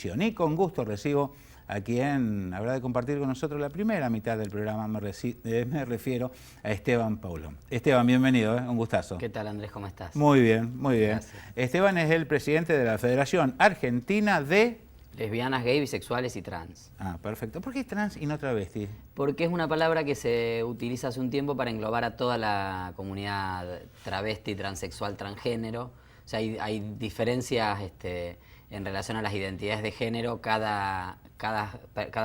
Y con gusto recibo a quien habrá de compartir con nosotros la primera mitad del programa, me refiero a Esteban Paulón. Esteban, bienvenido, un gustazo. ¿Qué tal, Andrés? ¿Cómo estás? Muy bien, muy bien. Gracias. Esteban es el presidente de la Federación Argentina de... Lesbianas, gay, bisexuales y trans. Ah, perfecto. ¿Por qué trans y no travesti? Porque es una palabra que se utiliza hace un tiempo para englobar a toda la comunidad travesti, transexual, transgénero. O sea, hay diferencias en relación a las identidades de género. Cada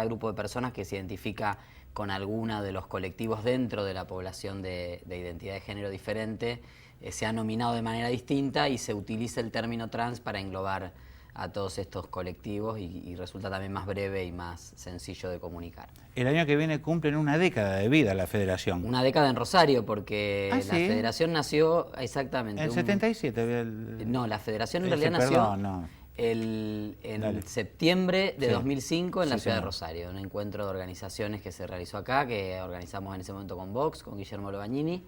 grupo de personas que se identifica con alguna de los colectivos dentro de la población de identidad de género diferente se ha nominado de manera distinta y se utiliza el término trans para englobar a todos estos colectivos y resulta también más breve y más sencillo de comunicar. El año que viene cumplen una década de vida la Federación. Una década en Rosario, porque ¿Ah, la sí? Federación nació exactamente... En 77. No, la Federación en realidad nació en Dale. septiembre de Sí. 2005 en la Sí, ciudad de señor. Rosario, un encuentro de organizaciones que se realizó acá, que organizamos en ese momento con Vox, con Guillermo Lobagnini,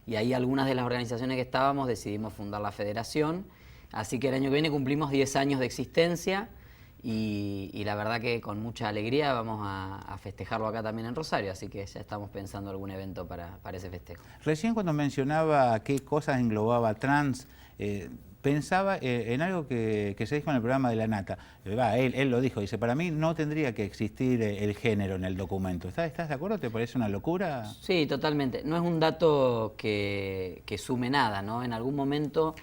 y ahí algunas de las organizaciones que estábamos decidimos fundar la Federación. Así que el año que viene cumplimos 10 años de existencia y la verdad que con mucha alegría vamos a festejarlo acá también en Rosario, así que ya estamos pensando algún evento para ese festejo. Recién cuando mencionaba qué cosas englobaba trans, pensaba en algo que se dijo en el programa de La Nata. Él lo dijo, dice, para mí no tendría que existir el género en el documento. ¿Estás de acuerdo? ¿Te parece una locura? Sí, totalmente. No es un dato que sume nada, ¿no? En algún momento...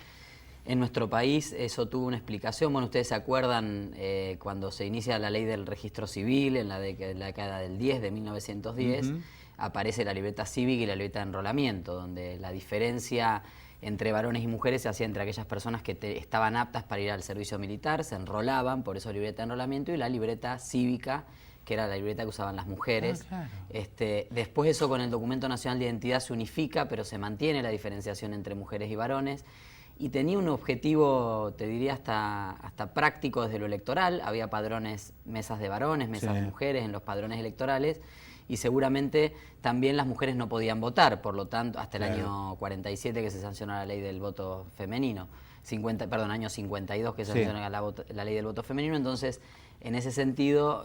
En nuestro país eso tuvo una explicación. Bueno, ustedes se acuerdan cuando se inicia la ley del registro civil en la década del 10, de 1910, aparece la libreta cívica y la libreta de enrolamiento, donde la diferencia entre varones y mujeres se hacía entre aquellas personas que estaban aptas para ir al servicio militar, se enrolaban, por eso libreta de enrolamiento, y la libreta cívica, que era la libreta que usaban las mujeres. Ah, claro. Después eso con el Documento Nacional de Identidad se unifica, pero se mantiene la diferenciación entre mujeres y varones. Y tenía un objetivo, te diría, hasta práctico desde lo electoral. Había padrones, mesas de varones, mesas de mujeres en los padrones electorales, y seguramente también las mujeres no podían votar, por lo tanto, hasta el año 47 que se sancionó la ley del voto femenino, año 52 que se sancionó la ley del voto femenino, entonces, en ese sentido,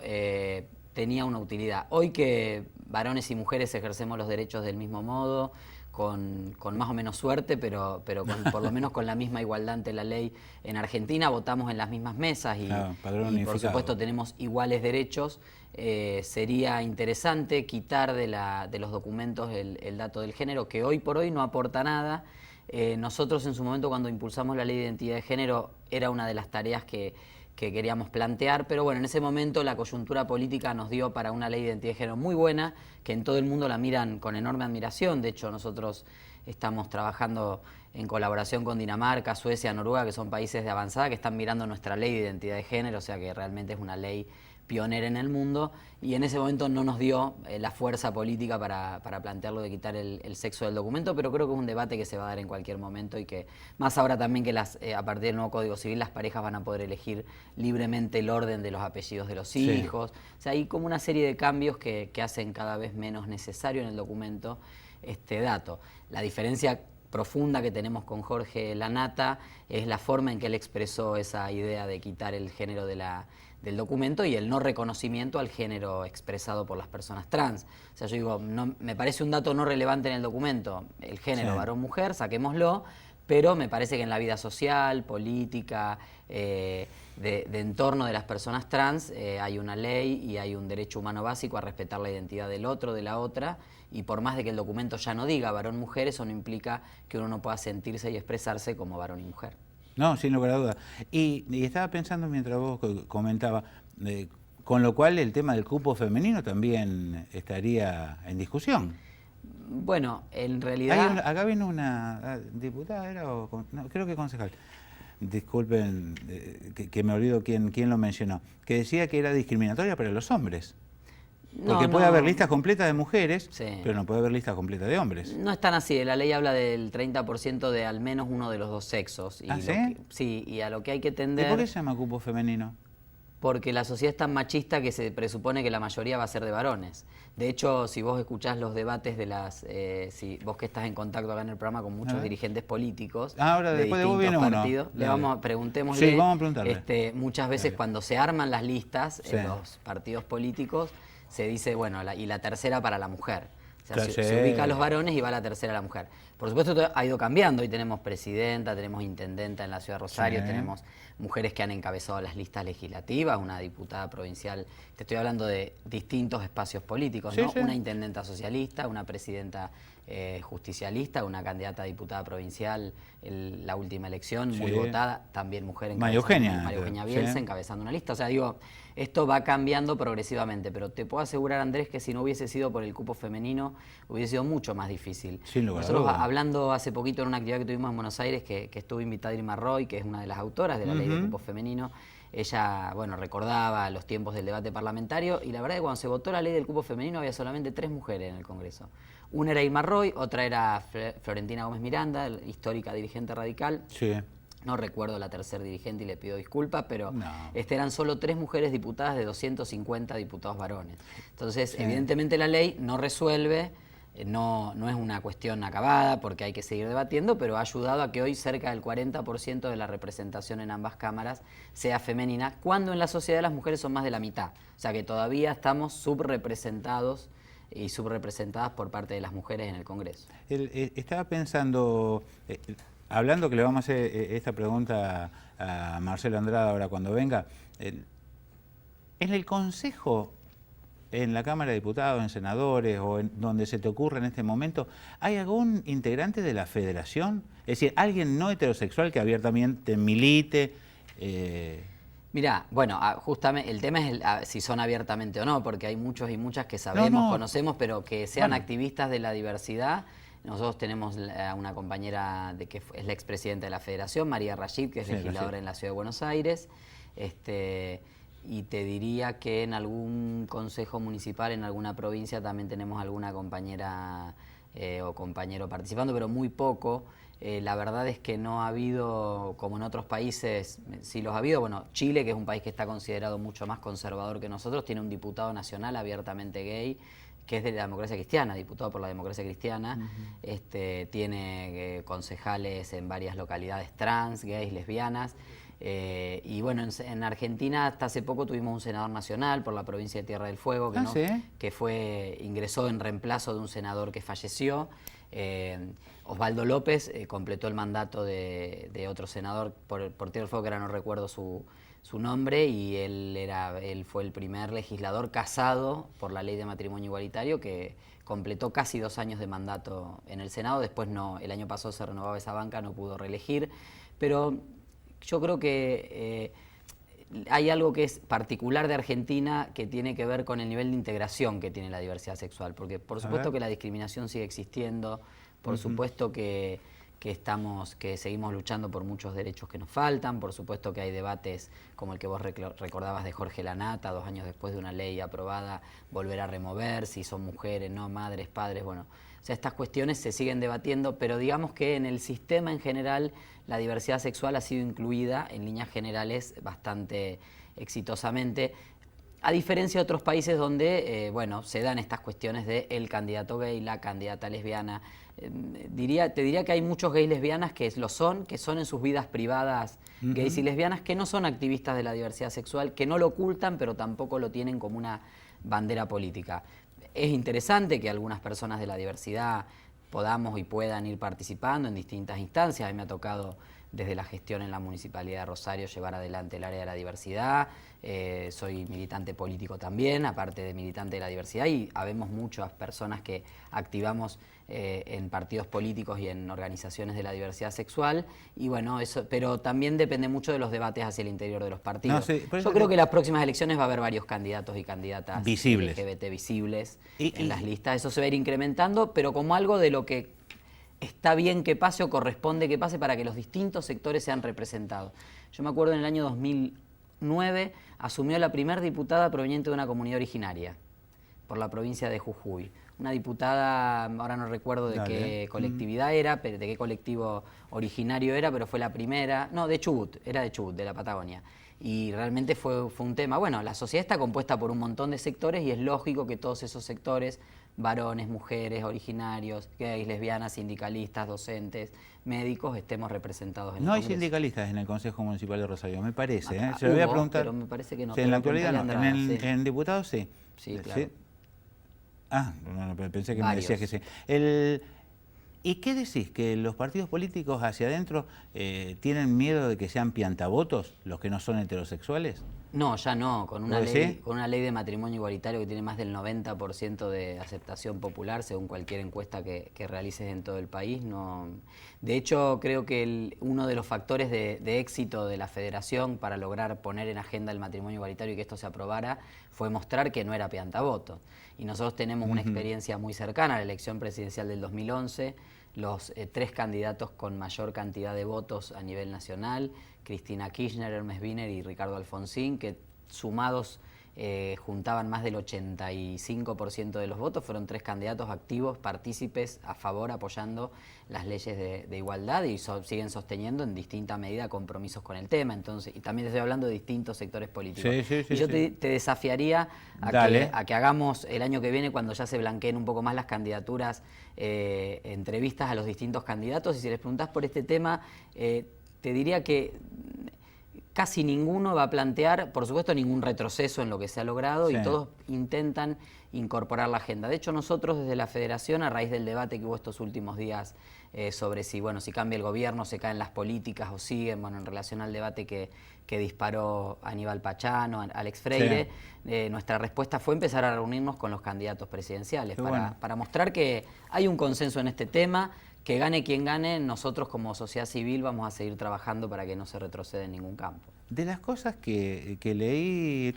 tenía una utilidad. Hoy que varones y mujeres ejercemos los derechos del mismo modo, con más o menos suerte, pero por lo menos con la misma igualdad ante la ley en Argentina, votamos en las mismas mesas y por supuesto tenemos iguales derechos. Sería interesante quitar de los documentos el dato del género, que hoy por hoy no aporta nada. Nosotros en su momento, cuando impulsamos la ley de identidad de género, era una de las tareas que queríamos plantear, pero bueno, en ese momento la coyuntura política nos dio para una ley de identidad de género muy buena, que en todo el mundo la miran con enorme admiración. De hecho, nosotros estamos trabajando en colaboración con Dinamarca, Suecia, Noruega, que son países de avanzada, que están mirando nuestra ley de identidad de género, o sea que realmente es una ley pionera en el mundo, y en ese momento no nos dio la fuerza política para plantearlo de quitar el sexo del documento, pero creo que es un debate que se va a dar en cualquier momento y que más ahora también que a partir del nuevo Código Civil las parejas van a poder elegir libremente el orden de los apellidos de los hijos. O sea, hay como una serie de cambios que hacen cada vez menos necesario en el documento este dato. La diferencia profunda que tenemos con Jorge La Nata es la forma en que él expresó esa idea de quitar el género del documento y el no reconocimiento al género expresado por las personas trans. O sea, yo digo, me parece un dato no relevante en el documento, el género varón-mujer, saquémoslo, pero me parece que en la vida social, política, de entorno de las personas trans, hay una ley y hay un derecho humano básico a respetar la identidad del otro, de la otra, y por más de que el documento ya no diga varón-mujer, eso no implica que uno no pueda sentirse y expresarse como varón y mujer. No, sin lugar a duda. Y estaba pensando mientras vos comentabas, con lo cual el tema del cupo femenino también estaría en discusión. Bueno, en realidad... Acá vino una diputada, creo que concejal, disculpen que me olvido quién lo mencionó, que decía que era discriminatoria para los hombres. Porque puede haber listas completas de mujeres, pero no puede haber listas completas de hombres. No es tan así, la ley habla del 30% de al menos uno de los dos sexos. Y ¿Ah, sí? Sí, y a lo que hay que tender... ¿Y por qué se llama cupo femenino? porque la sociedad es tan machista que se presupone que la mayoría va a ser de varones. De hecho, si vos escuchás los debates de si vos que estás en contacto acá en el programa con muchos dirigentes políticos ahora, después de vos viene partidos, uno. Preguntémosle. Sí, vamos a preguntarle. Muchas veces cuando se arman las listas Sí. en los partidos políticos, se dice, bueno, y la tercera para la mujer. O sea, Claro, se ubica a los varones y va la tercera a la mujer. Por supuesto, esto ha ido cambiando. Hoy tenemos presidenta, tenemos intendenta en la ciudad de Rosario, Sí. tenemos mujeres que han encabezado las listas legislativas, una diputada provincial, te estoy hablando de distintos espacios políticos, Sí, ¿no? sí. Una intendenta socialista, una presidenta justicialista, una candidata a diputada provincial en la última elección, muy Sí. votada, también mujer María Eugenia. María Eugenia Bielsa Sí. encabezando una lista. O sea, digo, esto va cambiando progresivamente, pero te puedo asegurar, Andrés, que si no hubiese sido por el cupo femenino, hubiese sido mucho más difícil. Sin lugar a Nosotros dudas. hablando hace poquito en una actividad que tuvimos en Buenos Aires, que estuvo invitada Irma Roy, que es una de las autoras de la ley de cupo femenino, ella, bueno, recordaba los tiempos del debate parlamentario y la verdad es que cuando se votó la ley del cupo femenino había solamente 3 mujeres en el Congreso. Una era Irma Roy, otra era Florentina Gómez Miranda, histórica dirigente radical. Sí. No recuerdo la tercera dirigente y le pido disculpas, pero No. eran solo 3 mujeres diputadas de 250 diputados varones. Entonces, Sí. evidentemente la ley no resuelve, no es una cuestión acabada porque hay que seguir debatiendo, pero ha ayudado a que hoy cerca del 40% de la representación en ambas cámaras sea femenina, cuando en la sociedad las mujeres son más de la mitad. O sea que todavía estamos subrepresentados y subrepresentadas por parte de las mujeres en el Congreso. Estaba pensando, hablando que le vamos a hacer esta pregunta a Marcelo Andrade ahora cuando venga, en el Consejo, en la Cámara de Diputados, en senadores o en donde se te ocurra en este momento, ¿hay algún integrante de la Federación? Es decir, alguien no heterosexual que abiertamente milite. Mirá, bueno, justamente el tema es si son abiertamente o no, porque hay muchos y muchas que sabemos, No. conocemos, pero que sean Bueno. activistas de la diversidad. Nosotros tenemos una compañera que es la expresidenta de la Federación, María Rashid, que es Sí, legisladora Rashid. en la Ciudad de Buenos Aires. Y te diría que en algún consejo municipal, en alguna provincia, también tenemos alguna compañera o compañero participando, pero muy poco. La verdad es que no ha habido, como en otros países, sí los ha habido. Bueno, Chile, que es un país que está considerado mucho más conservador que nosotros, tiene un diputado nacional abiertamente gay, que es de la democracia cristiana, diputado por la democracia cristiana. Tiene concejales en varias localidades trans, gays, lesbianas. Y bueno, en Argentina hasta hace poco tuvimos un senador nacional por la provincia de Tierra del Fuego, ¿Sí? que ingresó en reemplazo de un senador que falleció. Osvaldo López completó el mandato de otro senador por Tierra del Fuego, que ahora no recuerdo su nombre, y él fue el primer legislador casado por la ley de matrimonio igualitario que completó casi 2 años de mandato en el Senado. Después el año pasado se renovaba esa banca, no pudo reelegir, pero yo creo que hay algo que es particular de Argentina que tiene que ver con el nivel de integración que tiene la diversidad sexual, porque por supuesto que la discriminación sigue existiendo, por supuesto que seguimos luchando por muchos derechos que nos faltan, por supuesto que hay debates como el que vos recordabas de Jorge Lanata, 2 años después de una ley aprobada, volver a remover si son mujeres, no madres, padres, bueno. O sea, estas cuestiones se siguen debatiendo, pero digamos que en el sistema en general la diversidad sexual ha sido incluida en líneas generales bastante exitosamente, a diferencia de otros países donde se dan estas cuestiones de el candidato gay, la candidata lesbiana. Te diría que hay muchos gays lesbianas que son en sus vidas privadas gays y lesbianas, que no son activistas de la diversidad sexual, que no lo ocultan, pero tampoco lo tienen como una bandera política. Es interesante que algunas personas de la diversidad podamos y puedan ir participando en distintas instancias. A mí me ha tocado desde la gestión en la Municipalidad de Rosario llevar adelante el área de la diversidad. Soy militante político también, aparte de militante de la diversidad, y habemos muchas personas que activamos en partidos políticos y en organizaciones de la diversidad sexual, y bueno, eso, pero también depende mucho de los debates hacia el interior de los partidos. No, sí, yo creo que en las próximas elecciones va a haber varios candidatos y candidatas visibles, LGBT visibles en las listas. Eso se va a ir incrementando, pero como algo de lo que está bien que pase o corresponde que pase para que los distintos sectores sean representados. Yo me acuerdo en el año 2009 asumió la primera diputada proveniente de una comunidad originaria por la provincia de Jujuy. una diputada, ahora no recuerdo de qué colectividad era, pero de qué colectivo originario era, pero fue la primera, no, de Chubut, era de Chubut, de la Patagonia. Y realmente fue un tema, bueno, la sociedad está compuesta por un montón de sectores y es lógico que todos esos sectores, varones, mujeres, originarios, gays, lesbianas, sindicalistas, docentes, médicos, estemos representados en el No hay Congreso. sindicalistas en el Consejo Municipal de Rosario, me parece. Se lo Hubo, voy a preguntar. pero me parece que no. Sí, Te en la lo actualidad no, preguntaría a Andrada, sí. en diputados sí. Sí, claro. Ah, no, pensé que Varios. me decías que sí. ¿Y qué decís? ¿Que los partidos políticos hacia adentro tienen miedo de que sean piantavotos los que no son heterosexuales? No, ya no, con una ¿Vos ley, decís? con una ley de matrimonio igualitario que tiene más del 90% de aceptación popular, según cualquier encuesta que realices en todo el país. No. De hecho, creo que uno de los factores de éxito de la federación para lograr poner en agenda el matrimonio igualitario y que esto se aprobara fue mostrar que no era piantavoto. Y nosotros tenemos una experiencia muy cercana a la elección presidencial del 2011, los 3 candidatos con mayor cantidad de votos a nivel nacional, Cristina Kirchner, Hermes Wiener y Ricardo Alfonsín, que sumados juntaban más del 85% de los votos, fueron 3 candidatos activos, partícipes, a favor, apoyando las leyes de igualdad y siguen sosteniendo en distinta medida compromisos con el tema. Entonces, y también estoy hablando de distintos sectores políticos. Y yo te desafiaría a que hagamos el año que viene, cuando ya se blanqueen un poco más las candidaturas, entrevistas a los distintos candidatos, y si les preguntás por este tema, te diría que casi ninguno va a plantear, por supuesto, ningún retroceso en lo que se ha logrado, y todos intentan incorporar la agenda. De hecho, nosotros desde la Federación, a raíz del debate que hubo estos últimos días sobre si cambia el gobierno, se caen las políticas o siguen, en relación al debate que disparó Aníbal Pachano, Alex Freire, nuestra respuesta fue empezar a reunirnos con los candidatos presidenciales para mostrar que hay un consenso en este tema. Que gane quien gane, nosotros como sociedad civil vamos a seguir trabajando para que no se retroceda en ningún campo. De las cosas que leí,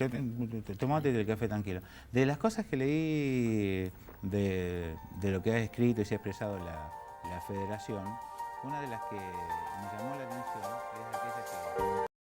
tomate el café tranquilo, de las cosas que leí de lo que ha escrito y se ha expresado la Federación, una de las que me llamó la atención es aquella que...